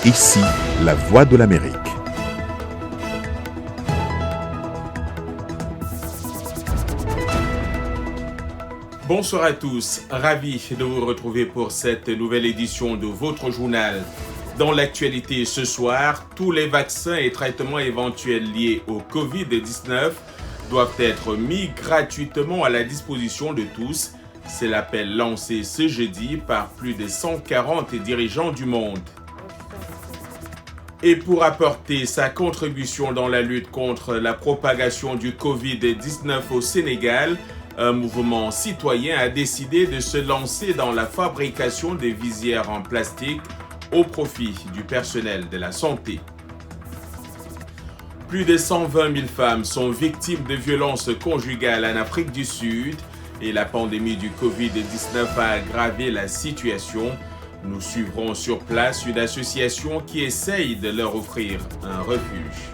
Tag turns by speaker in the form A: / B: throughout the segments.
A: Ici, la voix de l'Amérique.
B: Bonsoir à tous, ravi de vous retrouver pour cette nouvelle édition de votre journal. Dans l'actualité ce soir, tous les vaccins et traitements éventuels liés au Covid-19 doivent être mis gratuitement à la disposition de tous. C'est l'appel lancé ce jeudi par plus de 140 dirigeants du monde. Et pour apporter sa contribution dans la lutte contre la propagation du Covid-19 au Sénégal, un mouvement citoyen a décidé de se lancer dans la fabrication des visières en plastique au profit du personnel de la santé. Plus de 120 000 femmes sont victimes de violences conjugales en Afrique du Sud et la pandémie du Covid-19 a aggravé la situation. Nous suivrons sur place une association qui essaye de leur offrir un refuge.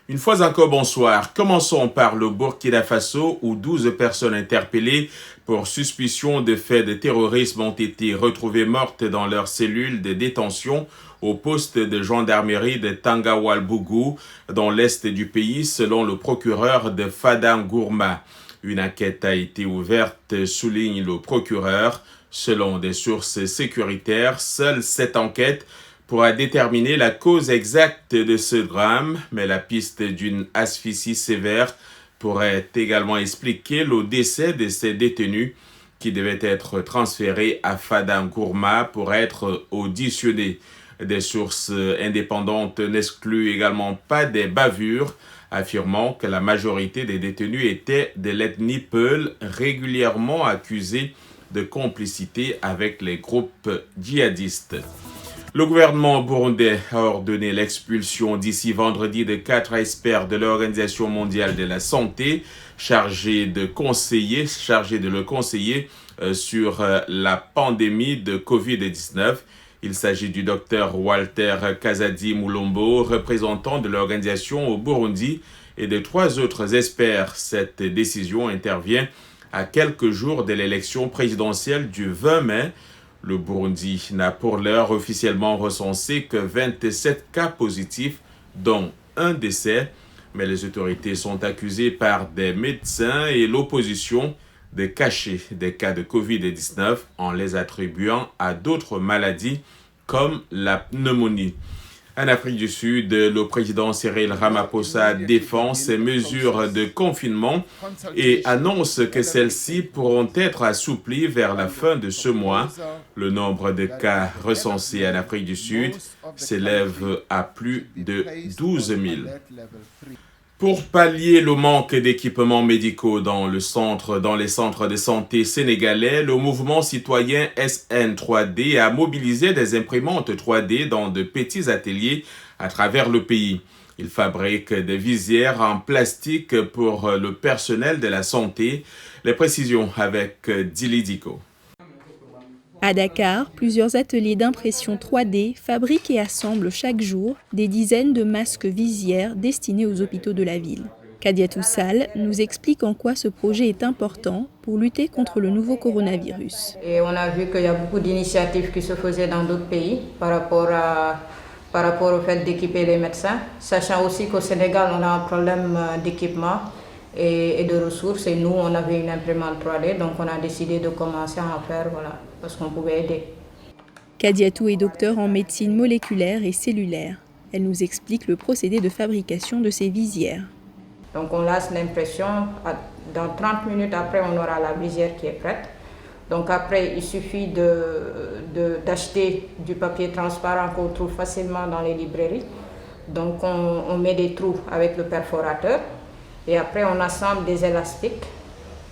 B: Une fois encore, bonsoir. Commençons par le Burkina Faso où 12 personnes interpellées pour suspicion de faits de terrorisme ont été retrouvées mortes dans leur cellule de détention au poste de gendarmerie de Tangawal-Bougou dans l'est du pays selon le procureur de Fadam-Gourma. Une enquête a été ouverte, souligne le procureur. Selon des sources sécuritaires, seule cette enquête pourra déterminer la cause exacte de ce drame, mais la piste d'une asphyxie sévère pourrait également expliquer le décès de ces détenus qui devaient être transférés à Fadam-Gourma pour être auditionnés. Des sources indépendantes n'excluent également pas des bavures, affirmant que la majorité des détenus étaient de l'ethnie Peul, régulièrement accusés de complicité avec les groupes djihadistes. Le gouvernement burundais a ordonné l'expulsion d'ici vendredi de 4 experts de l'Organisation mondiale de la santé chargés de le conseiller sur la pandémie de Covid-19. Il s'agit du docteur Walter Kazadi Mulombo, représentant de l'organisation au Burundi, et de 3 autres experts. Cette décision intervient à quelques jours de l'élection présidentielle du 20 mai. Le Burundi n'a pour l'heure officiellement recensé que 27 cas positifs, dont un décès, mais les autorités sont accusées par des médecins et l'opposition de cacher des cas de Covid-19 en les attribuant à d'autres maladies comme la pneumonie. En Afrique du Sud, le président Cyril Ramaphosa défend ces mesures de confinement et annonce que celles-ci pourront être assouplies vers la fin de ce mois. Le nombre de cas recensés en Afrique du Sud s'élève à plus de 12 000. Pour pallier le manque d'équipements médicaux dans les centres de santé sénégalais, le mouvement citoyen SN3D a mobilisé des imprimantes 3D dans de petits ateliers à travers le pays. Il fabrique des visières en plastique pour le personnel de la santé. Les précisions avec Dili Diko.
C: À Dakar, plusieurs ateliers d'impression 3D fabriquent et assemblent chaque jour des dizaines de masques visières destinés aux hôpitaux de la ville. Kadiatou Sall nous explique en quoi ce projet est important pour lutter contre le nouveau coronavirus.
D: Et on a vu qu'il y a beaucoup d'initiatives qui se faisaient dans d'autres pays par rapport au fait d'équiper les médecins, sachant aussi qu'au Sénégal, on a un problème d'équipement et de ressources. Et nous, on avait une imprimante 3D, donc on a décidé de commencer à en faire, parce qu'on pouvait aider.
C: Kadiatou est docteur en médecine moléculaire et cellulaire. Elle nous explique le procédé de fabrication de ces visières.
D: Donc on lance l'impression, dans 30 minutes après, on aura la visière qui est prête. Donc après, il suffit d'acheter du papier transparent qu'on trouve facilement dans les librairies. Donc on met des trous avec le perforateur. Et après, on assemble des élastiques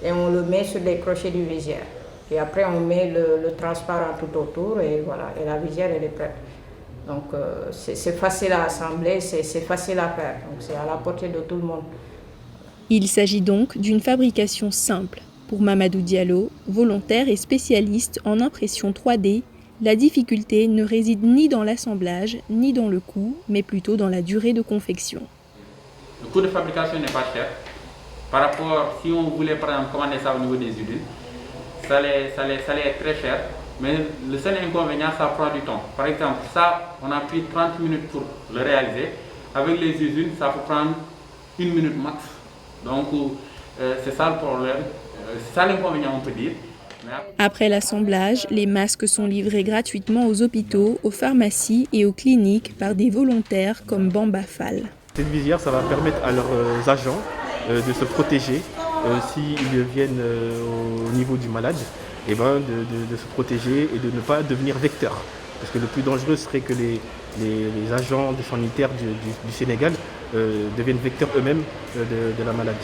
D: et on le met sur les crochets du visière. Et après, on met le transparent tout autour et voilà, et la visière, elle est prête. Donc, c'est facile à assembler, c'est facile à faire. Donc, c'est à la portée de tout le monde.
C: Il s'agit donc d'une fabrication simple. Pour Mamadou Diallo, volontaire et spécialiste en impression 3D, la difficulté ne réside ni dans l'assemblage, ni dans le coût, mais plutôt dans la durée de confection.
E: Le coût de fabrication n'est pas cher. Par rapport, si on voulait par exemple commander ça au niveau des usines, ça allait être très cher. Mais le seul inconvénient, ça prend du temps. Par exemple, ça, on a pris 30 minutes pour le réaliser. Avec les usines, ça peut prendre 1 minute max. Donc, c'est ça le problème. C'est ça l'inconvénient, on peut dire.
C: Après l'assemblage, les masques sont livrés gratuitement aux hôpitaux, aux pharmacies et aux cliniques par des volontaires comme Bamba Fall.
F: Cette visière, ça va permettre à leurs agents de se protéger s'ils viennent au niveau du malade, et de se protéger et de ne pas devenir vecteurs. Parce que le plus dangereux serait que les agents sanitaires du Sénégal deviennent vecteurs eux-mêmes de la maladie.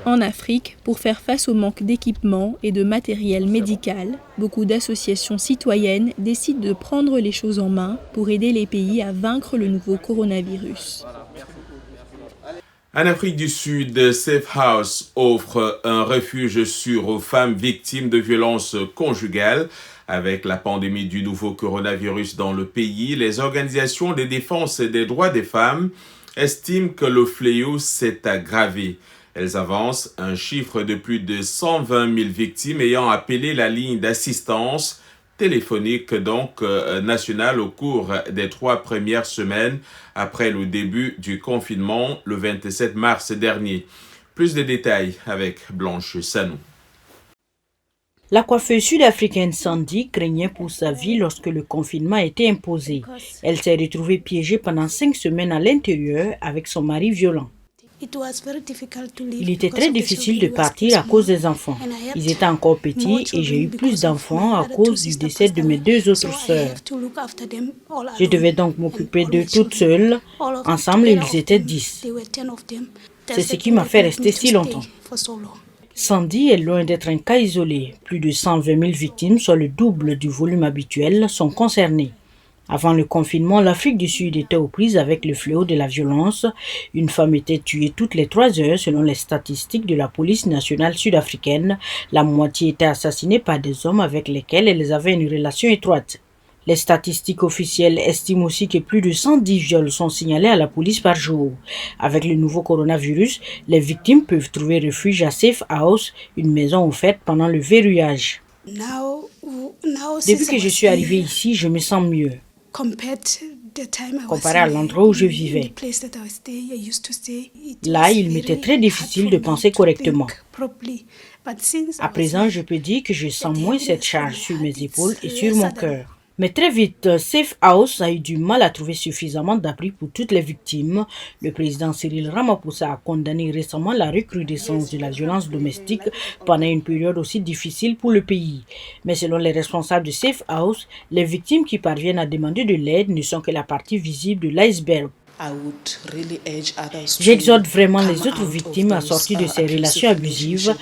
C: En Afrique, pour faire face au manque d'équipements et de matériel médical, beaucoup d'associations citoyennes décident de prendre les choses en main pour aider les pays à vaincre le nouveau coronavirus.
B: En Afrique du Sud, Safe House offre un refuge sûr aux femmes victimes de violences conjugales. Avec la pandémie du nouveau coronavirus dans le pays, les organisations de défense des droits des femmes estiment que le fléau s'est aggravé. Elles avancent un chiffre de plus de 120 000 victimes ayant appelé la ligne d'assistance téléphonique nationale au cours des 3 premières semaines après le début du confinement le 27 mars dernier. Plus de détails avec Blanche Sanou.
G: La coiffeuse sud-africaine Sandy craignait pour sa vie lorsque le confinement a été imposé. Elle s'est retrouvée piégée pendant 5 semaines à l'intérieur avec son mari violent. Il était très difficile de partir à cause des enfants. Ils étaient encore petits et j'ai eu plus d'enfants à cause du décès de mes 2 autres sœurs. Je devais donc m'occuper d'eux toute seule. Ensemble, ils étaient 10. C'est ce qui m'a fait rester si longtemps. Sandy est loin d'être un cas isolé. Plus de 120 000 victimes, soit le double du volume habituel, sont concernées. Avant le confinement, l'Afrique du Sud était aux prises avec le fléau de la violence. Une femme était tuée toutes les 3 heures selon les statistiques de la police nationale sud-africaine. La moitié était assassinée par des hommes avec lesquels elles avaient une relation étroite. Les statistiques officielles estiment aussi que plus de 110 viols sont signalés à la police par jour. Avec le nouveau coronavirus, les victimes peuvent trouver refuge à Safe House, une maison offerte pendant le verrouillage. Depuis que je suis arrivée ici, je me sens mieux. Comparé à l'endroit où je vivais. Là, il m'était très difficile de penser correctement. À présent, je peux dire que je sens moins cette charge sur mes épaules et sur mon cœur. Mais très vite, Safe House a eu du mal à trouver suffisamment d'abri pour toutes les victimes. Le président Cyril Ramaphosa a condamné récemment la recrudescence de la violence domestique pendant une période aussi difficile pour le pays. Mais selon les responsables de Safe House, les victimes qui parviennent à demander de l'aide ne sont que la partie visible de l'iceberg. J'exhorte vraiment les autres victimes à sortir de ces relations abusives,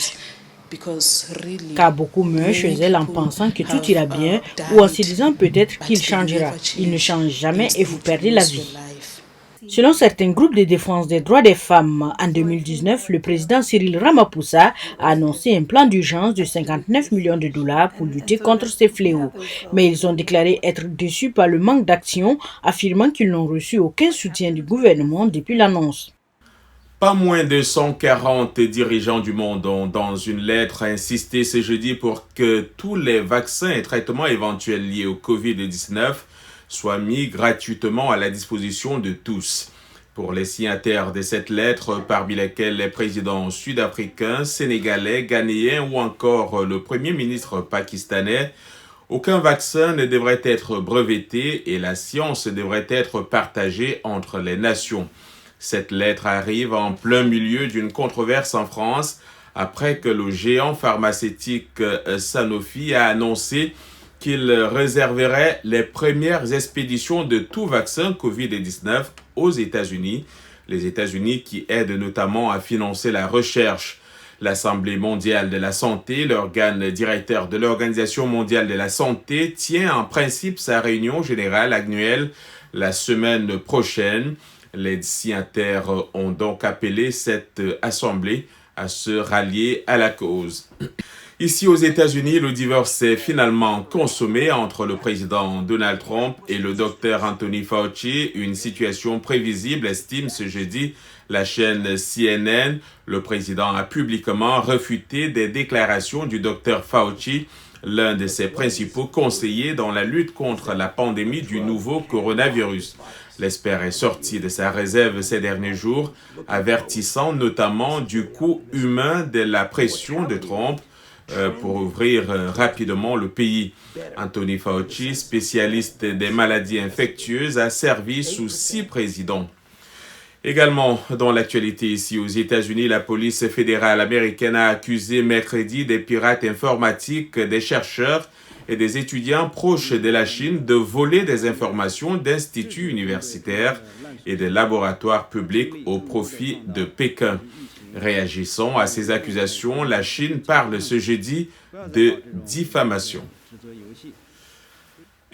G: car beaucoup meurent chez elle en pensant que tout ira bien ou en se disant peut-être qu'il changera. Il ne change jamais et vous perdez la vie. Selon certains groupes de défense des droits des femmes, en 2019, le président Cyril Ramaphosa a annoncé un plan d'urgence de 59 millions de dollars pour lutter contre ces fléaux. Mais ils ont déclaré être déçus par le manque d'action, affirmant qu'ils n'ont reçu aucun soutien du gouvernement depuis l'annonce.
B: Pas moins de 140 dirigeants du monde ont, dans une lettre, insisté ce jeudi pour que tous les vaccins et traitements éventuels liés au Covid-19 soient mis gratuitement à la disposition de tous. Pour les signataires de cette lettre, parmi lesquels les présidents sud-africains, sénégalais, ghanéens ou encore le premier ministre pakistanais, aucun vaccin ne devrait être breveté et la science devrait être partagée entre les nations. Cette lettre arrive en plein milieu d'une controverse en France après que le géant pharmaceutique Sanofi a annoncé qu'il réserverait les premières expéditions de tout vaccin Covid-19 aux États-Unis. Les États-Unis qui aident notamment à financer la recherche. L'Assemblée mondiale de la santé, l'organe directeur de l'Organisation mondiale de la santé, tient en principe sa réunion générale annuelle la semaine prochaine. Les signataires ont donc appelé cette assemblée à se rallier à la cause. Ici aux États-Unis, le divorce s'est finalement consommé entre le président Donald Trump et le docteur Anthony Fauci, une situation prévisible, estime ce jeudi la chaîne CNN. Le président a publiquement refuté des déclarations du docteur Fauci, l'un de ses principaux conseillers dans la lutte contre la pandémie du nouveau coronavirus. L'expert est sorti de sa réserve ces derniers jours, avertissant notamment du coût humain de la pression de Trump pour ouvrir rapidement le pays. Anthony Fauci, spécialiste des maladies infectieuses, a servi sous 6 présidents. Également, dans l'actualité ici aux États-Unis, la police fédérale américaine a accusé mercredi des pirates informatiques, des chercheurs et des étudiants proches de la Chine de voler des informations d'instituts universitaires et de laboratoires publics au profit de Pékin. Réagissant à ces accusations, la Chine parle ce jeudi de diffamation.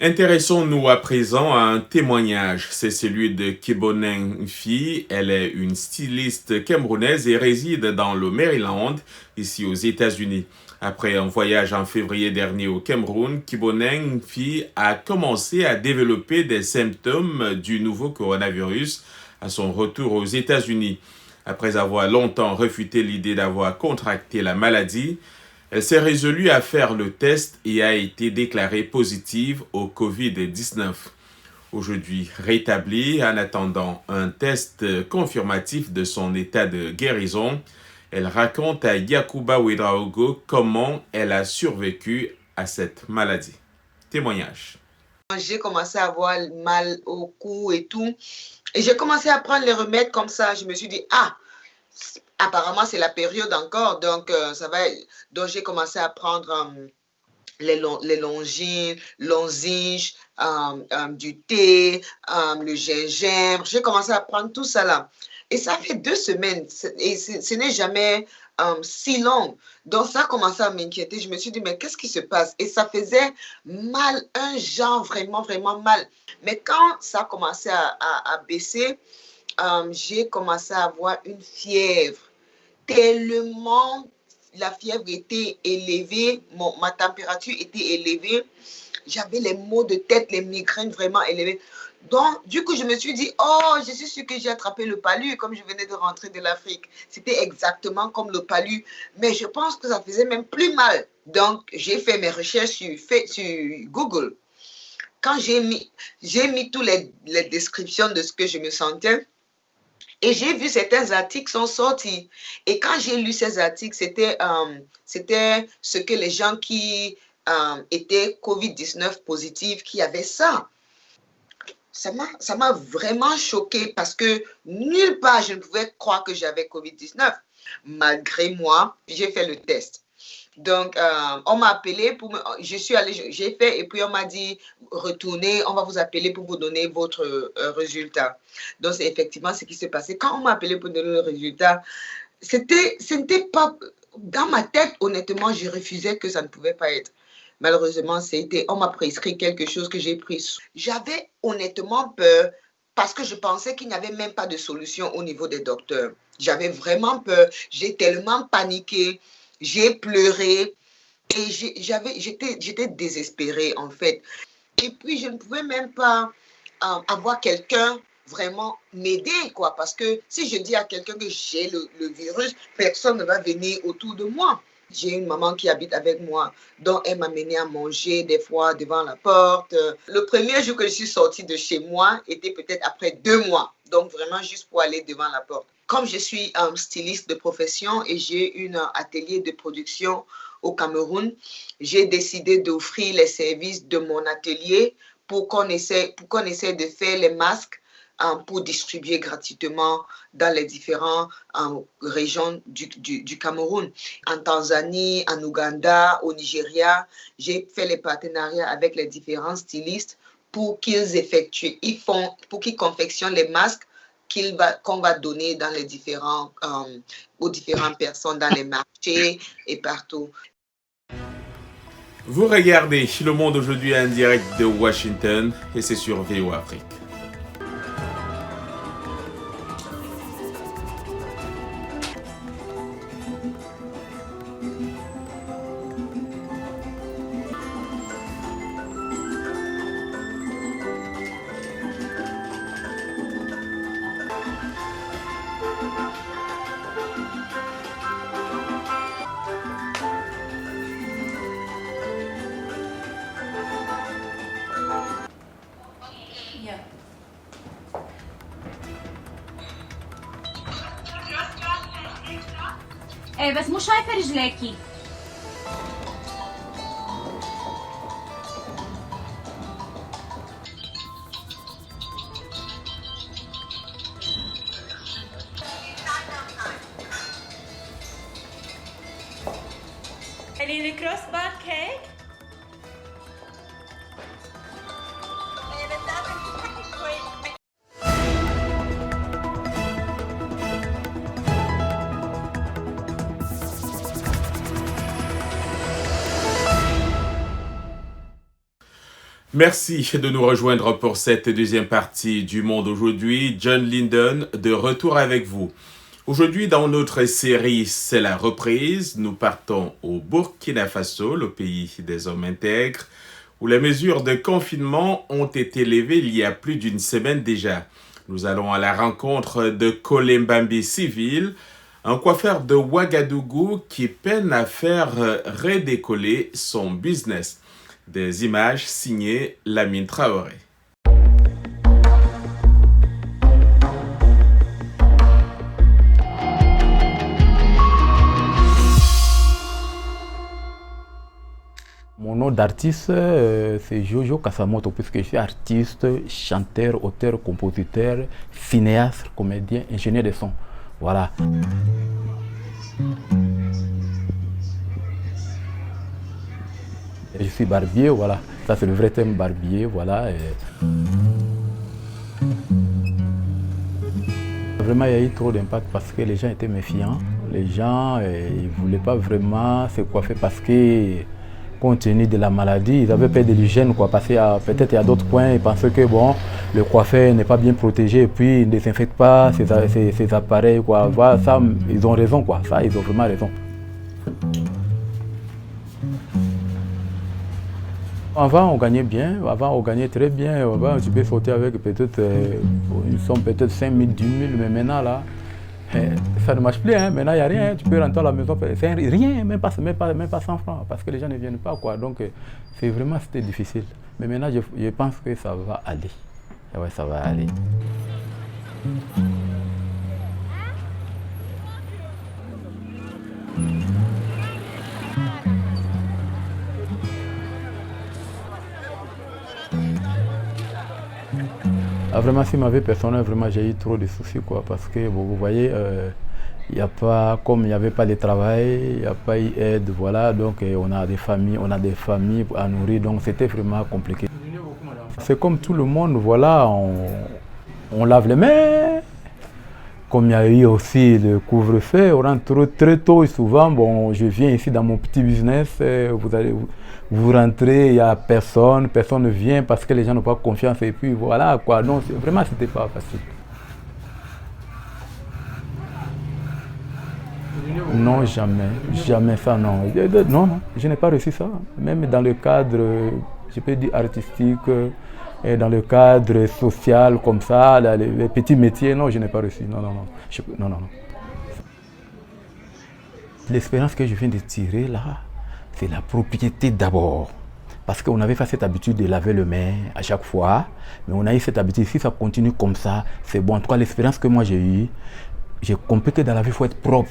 B: Intéressons-nous à présent à un témoignage. C'est celui de Kiboneng Phi. Elle est une styliste camerounaise et réside dans le Maryland, ici aux États-Unis. Après un voyage en février dernier au Cameroun, Kiboneng Phi a commencé à développer des symptômes du nouveau coronavirus à son retour aux États-Unis. Après avoir longtemps refuté l'idée d'avoir contracté la maladie, elle s'est résolue à faire le test et a été déclarée positive au COVID-19. Aujourd'hui rétablie en attendant un test confirmatif de son état de guérison, elle raconte à Yakuba Ouedraogo comment elle a survécu à cette maladie. Témoignage.
H: J'ai commencé à avoir mal au cou et tout. Et j'ai commencé à prendre les remèdes comme ça. Je me suis dit, apparemment c'est la période encore, donc ça va. Donc j'ai commencé à prendre les longines, l'onzinge, du thé, le gingembre. J'ai commencé à prendre tout ça là. Et ça fait 2 semaines. Et ce n'est jamais si long. Donc ça a commencé à m'inquiéter. Je me suis dit, mais qu'est-ce qui se passe? Et ça faisait mal, un genre vraiment, vraiment mal. Mais quand ça a commencé à baisser, j'ai commencé à avoir une fièvre. Tellement la fièvre était élevée, ma température était élevée. J'avais les maux de tête, les migraines vraiment élevées. Donc, du coup, je me suis dit, je suis sûre que j'ai attrapé le palu comme je venais de rentrer de l'Afrique. C'était exactement comme le palu, mais je pense que ça faisait même plus mal. Donc, j'ai fait mes recherches sur Google. Quand j'ai mis toutes les descriptions de ce que je me sentais, et j'ai vu certains articles sont sortis. Et quand j'ai lu ces articles, c'était ce que les gens qui étaient COVID-19 positifs, qui avaient ça. Ça m'a vraiment choquée parce que nulle part je ne pouvais croire que j'avais COVID-19. Malgré moi, j'ai fait le test. Donc, on m'a appelé, je suis allée, j'ai fait, et puis on m'a dit, retournez, on va vous appeler pour vous donner votre résultat. Donc, c'est effectivement ce qui s'est passé. Quand on m'a appelé pour donner le résultat, ce n'était pas, dans ma tête, honnêtement, je refusais que ça ne pouvait pas être. Malheureusement, on m'a prescrit quelque chose que j'ai pris. J'avais honnêtement peur parce que je pensais qu'il n'y avait même pas de solution au niveau des docteurs. J'avais vraiment peur, j'ai tellement paniqué. J'ai pleuré et j'étais désespérée en fait. Et puis, je ne pouvais même pas avoir quelqu'un vraiment m'aider, quoi. Parce que si je dis à quelqu'un que j'ai le virus, personne ne va venir autour de moi. J'ai une maman qui habite avec moi, donc elle m'a mené à manger des fois devant la porte. Le premier jour que je suis sortie de chez moi était peut-être après 2 mois, donc vraiment juste pour aller devant la porte. Comme je suis styliste de profession et j'ai un atelier de production au Cameroun, j'ai décidé d'offrir les services de mon atelier pour qu'on essaie de faire les masques pour distribuer gratuitement dans les différentes régions du Cameroun. En Tanzanie, en Ouganda, au Nigeria, j'ai fait les partenariats avec les différents stylistes pour qu'ils confectionnent les masques qu'on va donner dans aux différentes personnes dans les marchés et partout.
B: Vous regardez Le Monde aujourd'hui en direct de Washington et c'est sur VOA Afrique.
I: بس مو شايفة رجليكي. I need a crossbar cake.
B: Merci de nous rejoindre pour cette deuxième partie du Monde aujourd'hui. John Linden, de retour avec vous. Aujourd'hui, dans notre série C'est la reprise, nous partons au Burkina Faso, le pays des hommes intègres, où les mesures de confinement ont été levées il y a plus d'une semaine déjà. Nous allons à la rencontre de Kolembambi Civil, un coiffeur de Ouagadougou qui peine à faire redécoller son business. Des images signées Lamine Traoré.
J: Mon nom d'artiste, c'est Jojo Kasamoto, puisque je suis artiste, chanteur, auteur, compositeur, cinéaste, comédien, ingénieur de son. Voilà. Je suis barbier, voilà. Ça, c'est le vrai thème barbier, voilà. Vraiment, il y a eu trop d'impact parce que les gens étaient méfiants. Les gens, ils ne voulaient pas vraiment se coiffer parce que, compte tenu de la maladie, ils avaient peur de l'hygiène, quoi. Parce qu'il y a peut-être d'autres points, ils pensaient que bon, le coiffeur n'est pas bien protégé et puis il ne désinfecte pas ses appareils, quoi. Voilà, ça, ils ont raison, quoi. Ça, ils ont vraiment raison. Avant, on gagnait bien, avant, on gagnait très bien. Avant, tu peux sauter avec peut-être une somme, peut-être 5 000, 10 000, mais maintenant, là, ça ne marche plus. Hein. Maintenant, il n'y a rien. Tu peux rentrer à la maison, c'est rien, même pas 100 francs, parce que les gens ne viennent pas, quoi. Donc, c'est vraiment, c'était difficile. Mais maintenant, je pense que ça va aller. Ouais, ça va aller. Ah, vraiment, si ma vie personnelle, vraiment, j'ai eu trop de soucis, quoi, parce que bon, vous voyez, y a pas, comme il n'y avait pas de travail, il n'y a pas eu d'aide, voilà, donc on a des familles à nourrir, donc c'était vraiment compliqué. C'est comme tout le monde, voilà, on lave les mains. Comme il y a eu aussi le couvre-feu, on rentre très tôt et souvent, bon, je viens ici dans mon petit business, vous rentrez, il n'y a personne ne vient parce que les gens n'ont pas confiance et puis voilà quoi, non, vraiment c'était pas facile. Non, jamais ça, non. Non, je n'ai pas reçu ça, même dans le cadre, je peux dire artistique, et dans le cadre social comme ça, les petits métiers, non, je n'ai pas reçu, non. L'expérience que je viens de tirer là, c'est la propriété d'abord. Parce qu'on avait fait cette habitude de laver les mains à chaque fois, mais on a eu cette habitude, si ça continue comme ça, c'est bon. En tout cas, l'expérience que moi j'ai eue, j'ai compris que dans la vie, il faut être propre.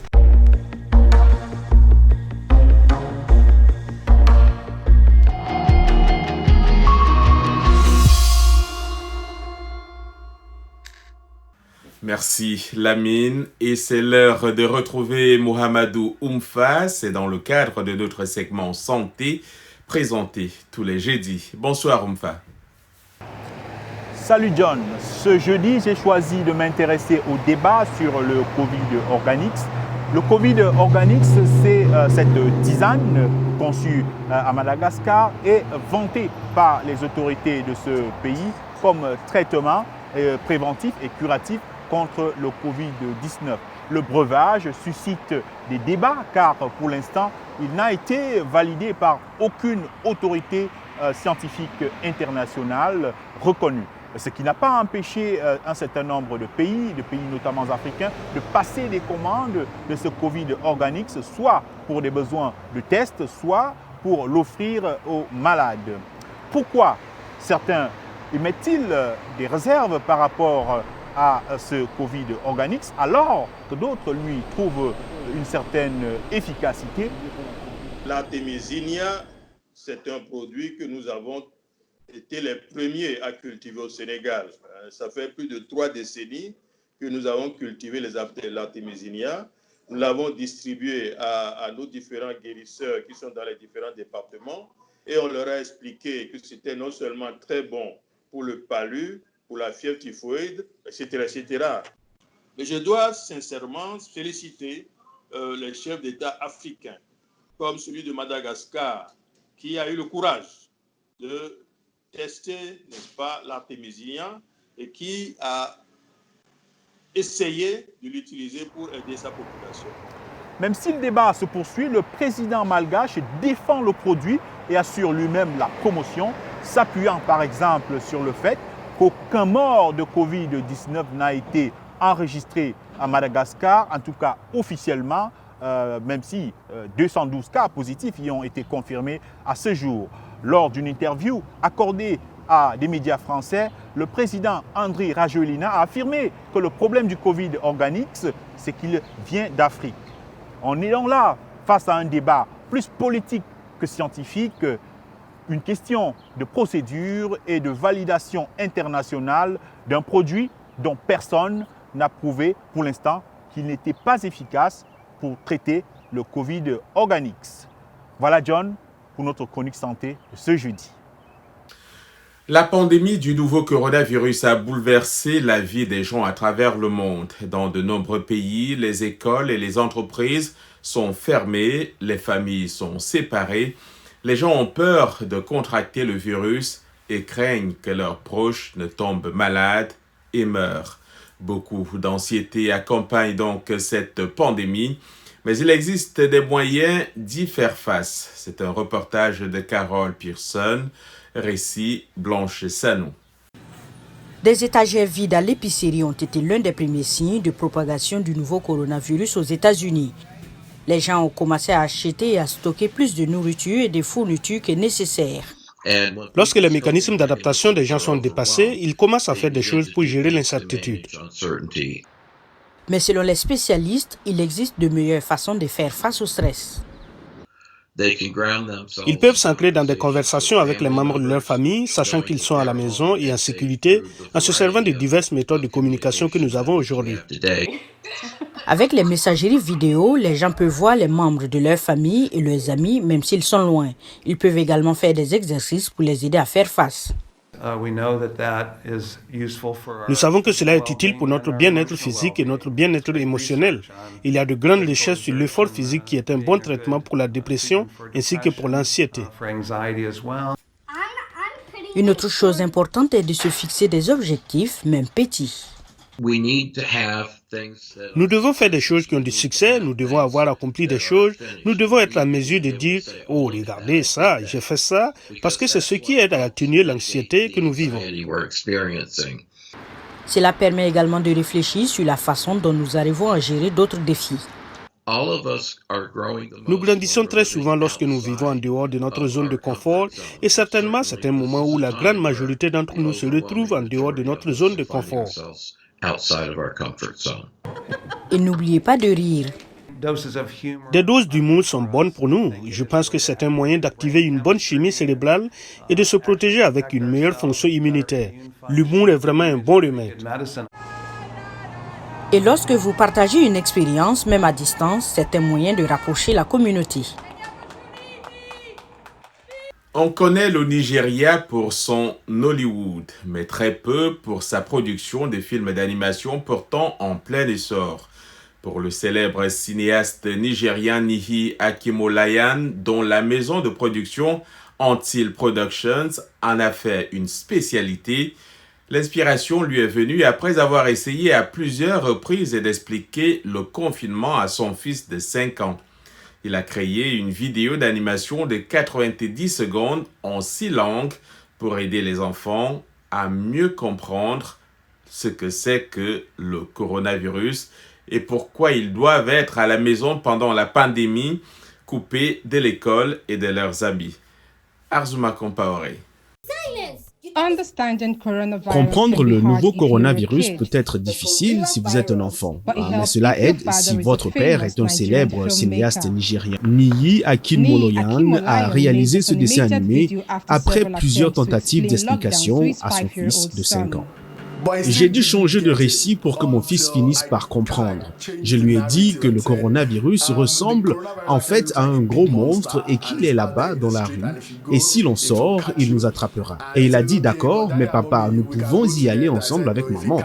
B: Merci Lamine, et c'est l'heure de retrouver Mohamedou Oumfa, c'est dans le cadre de notre segment santé, présenté tous les jeudis. Bonsoir Oumfa.
K: Salut John, ce jeudi j'ai choisi de m'intéresser au débat sur le Covid Organics. Le Covid Organics, c'est cette tisane conçue à Madagascar et vantée par les autorités de ce pays comme traitement préventif et curatif contre le Covid-19. Le breuvage suscite des débats car pour l'instant, il n'a été validé par aucune autorité scientifique internationale reconnue. Ce qui n'a pas empêché un certain nombre de pays notamment africains, de passer des commandes de ce Covid Organics, soit pour des besoins de tests, soit pour l'offrir aux malades. Pourquoi certains émettent-ils des réserves par rapport à ce Covid Organics, alors que d'autres, lui, trouvent une certaine efficacité.
L: L'artémisinia, c'est un produit que nous avons été les premiers à cultiver au Sénégal. Ça fait plus de 3 décennies que nous avons cultivé l'artémisinia. Nous l'avons distribué à nos différents guérisseurs qui sont dans les différents départements et on leur a expliqué que c'était non seulement très bon pour le palu, pour la fièvre typhoïde, etc., etc. Mais je dois sincèrement féliciter les chefs d'État africains, comme celui de Madagascar, qui a eu le courage de tester, n'est-ce pas, l'artémisinia et qui a essayé de l'utiliser pour aider sa population.
K: Même si le débat se poursuit, le président malgache défend le produit et assure lui-même la promotion, s'appuyant par exemple sur le fait qu'aucun mort de Covid-19 n'a été enregistré à Madagascar, en tout cas officiellement, même si 212 cas positifs y ont été confirmés à ce jour. Lors d'une interview accordée à des médias français, le président Andry Rajoelina a affirmé que le problème du Covid Organics, c'est qu'il vient d'Afrique. On est donc là face à un débat plus politique que scientifique, une question de procédure et de validation internationale d'un produit dont personne n'a prouvé pour l'instant qu'il n'était pas efficace pour traiter le Covid Organics. Voilà John pour notre chronique santé de ce jeudi.
B: La pandémie du nouveau coronavirus a bouleversé la vie des gens à travers le monde. Dans de nombreux pays, les écoles et les entreprises sont fermées, les familles sont séparées. Les gens ont peur de contracter le virus et craignent que leurs proches ne tombent malades et meurent. Beaucoup d'anxiété accompagne donc cette pandémie, mais il existe des moyens d'y faire face. C'est un reportage de Carole Pearson, récit Blanche Sanou.
G: Des étagères vides à l'épicerie ont été l'un des premiers signes de propagation du nouveau coronavirus aux États-Unis. Les gens ont commencé à acheter et à stocker plus de nourriture et de fournitures que nécessaire.
M: Lorsque les mécanismes d'adaptation des gens sont dépassés, ils commencent à faire des choses pour gérer l'incertitude.
G: Mais selon les spécialistes, il existe de meilleures façons de faire face au stress.
M: Ils peuvent s'ancrer dans des conversations avec les membres de leur famille, sachant qu'ils sont à la maison et en sécurité, en se servant de diverses méthodes de communication que nous avons aujourd'hui.
G: Avec les messageries vidéo, les gens peuvent voir les membres de leur famille et leurs amis, même s'ils sont loin. Ils peuvent également faire des exercices pour les aider à faire face.
M: Nous savons que cela est utile pour notre bien-être physique et notre bien-être émotionnel. Il y a de grandes recherches sur l'effort physique qui est un bon traitement pour la dépression ainsi que pour l'anxiété.
G: Une autre chose importante est de se fixer des objectifs, même petits.
M: Nous devons faire des choses qui ont du succès, nous devons avoir accompli des choses, nous devons être en mesure de dire « Oh, regardez ça, j'ai fait ça », parce que c'est ce qui aide à atténuer l'anxiété que nous vivons.
G: Cela permet également de réfléchir sur la façon dont nous arrivons à gérer d'autres défis.
M: Nous grandissons très souvent lorsque nous vivons en dehors de notre zone de confort et certainement c'est un moment où la grande majorité d'entre nous se retrouvent en dehors de notre zone de confort.
G: Et n'oubliez pas de rire.
M: Des doses d'humour sont bonnes pour nous. Je pense que c'est un moyen d'activer une bonne chimie cérébrale et de se protéger avec une meilleure fonction immunitaire. L'humour est vraiment un bon remède.
G: Et lorsque vous partagez une expérience, même à distance, c'est un moyen de rapprocher la communauté.
B: On connaît le Nigeria pour son Nollywood, mais très peu pour sa production de films d'animation pourtant en plein essor. Pour le célèbre cinéaste nigérian Niyi Akimolayan, dont la maison de production Antil Productions en a fait une spécialité, l'inspiration lui est venue après avoir essayé à plusieurs reprises d'expliquer le confinement à son fils de 5 ans. Il a créé une vidéo d'animation de 90 secondes en 6 langues pour aider les enfants à mieux comprendre ce que c'est que le coronavirus et pourquoi ils doivent être à la maison pendant la pandémie, coupés de l'école et de leurs amis. Arzuma Compaoré.
N: Silence! You Comprendre le nouveau coronavirus peut être difficile si vous êtes un enfant, mais cela aide si votre père est un célèbre cinéaste nigérien. Niyi Akinmoloyan a réalisé ce dessin animé après plusieurs tentatives d'explication à son fils de 5 ans. J'ai dû changer de récit pour que mon fils finisse par comprendre. Je lui ai dit que le coronavirus ressemble en fait à un gros monstre et qu'il est là-bas dans la rue. Et si l'on sort, il nous attrapera. Et il a dit d'accord, mais papa, nous pouvons y aller ensemble avec maman.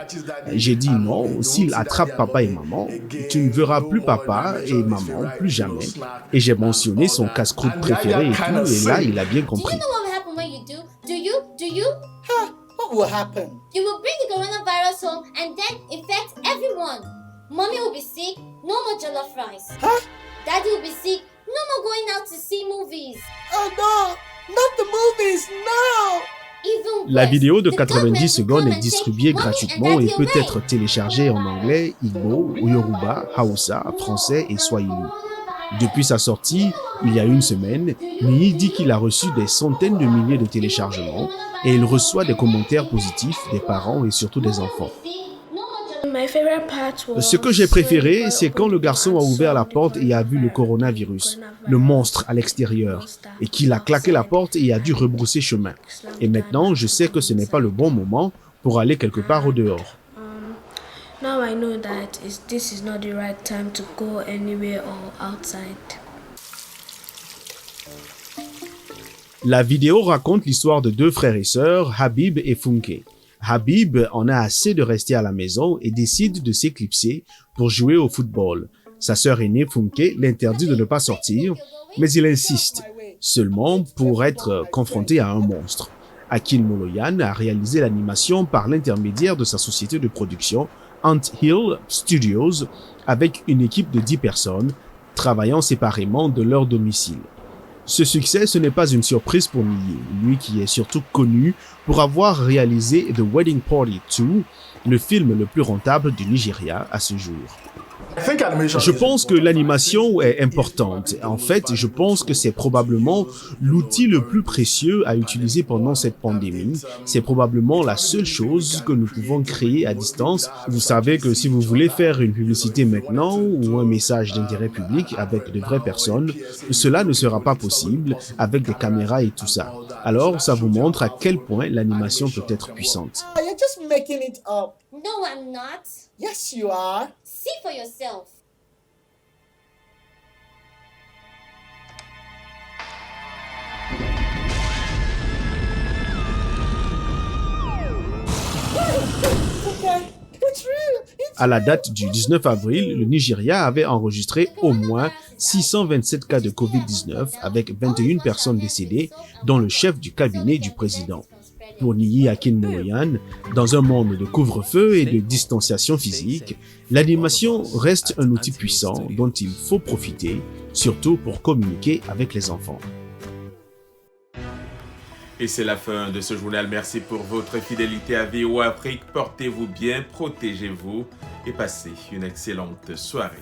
N: J'ai dit non, s'il attrape papa et maman, tu ne verras plus papa et maman plus jamais. Et j'ai mentionné son casse-croûte préféré et tout, et là il a bien compris.
O: What will happen?
P: You will bring the coronavirus home and then infect everyone. Mommy will be sick, no more jollof rice.
O: Huh?
P: Daddy will be sick, no more going out to see movies.
O: Oh no, not the movies, no!
N: La vidéo de 90 secondes est distribuée gratuitement et peut être téléchargée en anglais, Igbo, Yoruba, Hausa, français et Swahili. Depuis sa sortie, il y a une semaine, Niyi dit qu'il a reçu des centaines de milliers de téléchargements et il reçoit des commentaires positifs des parents et surtout des enfants. Ce que j'ai préféré, c'est quand le garçon a ouvert la porte et a vu le coronavirus, le monstre à l'extérieur, et qu'il a claqué la porte et a dû rebrousser chemin. Et maintenant, je sais que ce n'est pas le bon moment pour aller quelque part au dehors.
Q: Now I know that this is not the right time to go anywhere or outside.
N: La vidéo raconte l'histoire de 2 frères et sœurs, Habib et Funke. Habib en a assez de rester à la maison et décide de s'éclipser pour jouer au football. Sa sœur aînée, Funke, l'interdit de ne pas sortir, mais il insiste, seulement pour être confronté à un monstre. Akinmoloyan a réalisé l'animation par l'intermédiaire de sa société de production, Ant Hill Studios, avec une équipe de 10 personnes, travaillant séparément de leur domicile. Ce succès, ce n'est pas une surprise pour Niyi, lui qui est surtout connu pour avoir réalisé The Wedding Party 2, le film le plus rentable du Nigeria à ce jour. Je pense que l'animation est importante. En fait, je pense que c'est probablement l'outil le plus précieux à utiliser pendant cette pandémie. C'est probablement la seule chose que nous pouvons créer à distance. Vous savez que si vous voulez faire une publicité maintenant ou un message d'intérêt public avec de vraies personnes, cela ne sera pas possible avec des caméras et tout ça. Alors, ça vous montre à quel point l'animation peut être puissante.
O: You're just making it up.
P: No, I'm not.
O: Yes, you are.
P: See for yourself.
N: À la date du 19 avril, le Nigeria avait enregistré au moins 627 cas de Covid-19 avec 21 personnes décédées, dont le chef du cabinet du président. Pour Niyi Akinmoloyan, dans un monde de couvre-feu et de distanciation physique, l'animation reste un outil puissant dont il faut profiter, surtout pour communiquer avec les enfants.
B: Et c'est la fin de ce journal. Merci pour votre fidélité à VOA Afrique. Portez-vous bien, protégez-vous et passez une excellente soirée.